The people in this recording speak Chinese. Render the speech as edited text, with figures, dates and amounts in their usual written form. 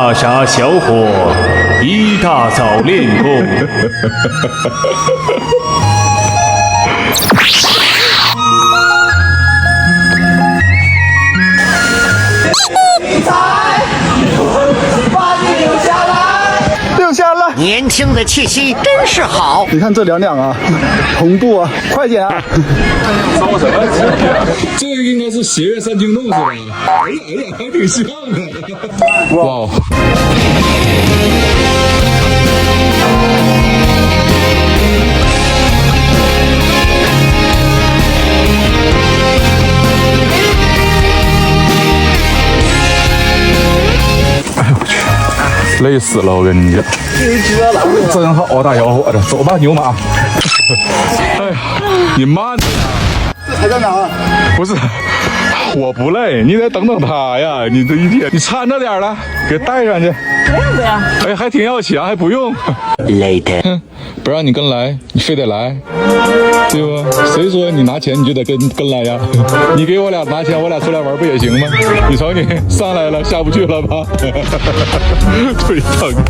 大傻小伙一大早练功。留下来！年轻的气息真是好。你看这两啊，同步啊，快点啊！烧什么鸡啊？这个应该是邪月三惊动是吧？哎呀，还挺像的。哇哦！哎呦我去，累死了！我跟你讲，真好，大小伙子，走吧，牛马。哎呀，你慢点。这还在哪儿？不是，我不累，你得等等他呀。你这一天，你搀着点来，给带上去。不要。哎，还挺要强，还不用。Later，不让你跟来，你非得来，对不？谁说你拿钱你就得跟来呀？你给我俩拿钱，我俩出来玩不也行吗？你瞅你上来了，下不去了吧？腿疼了。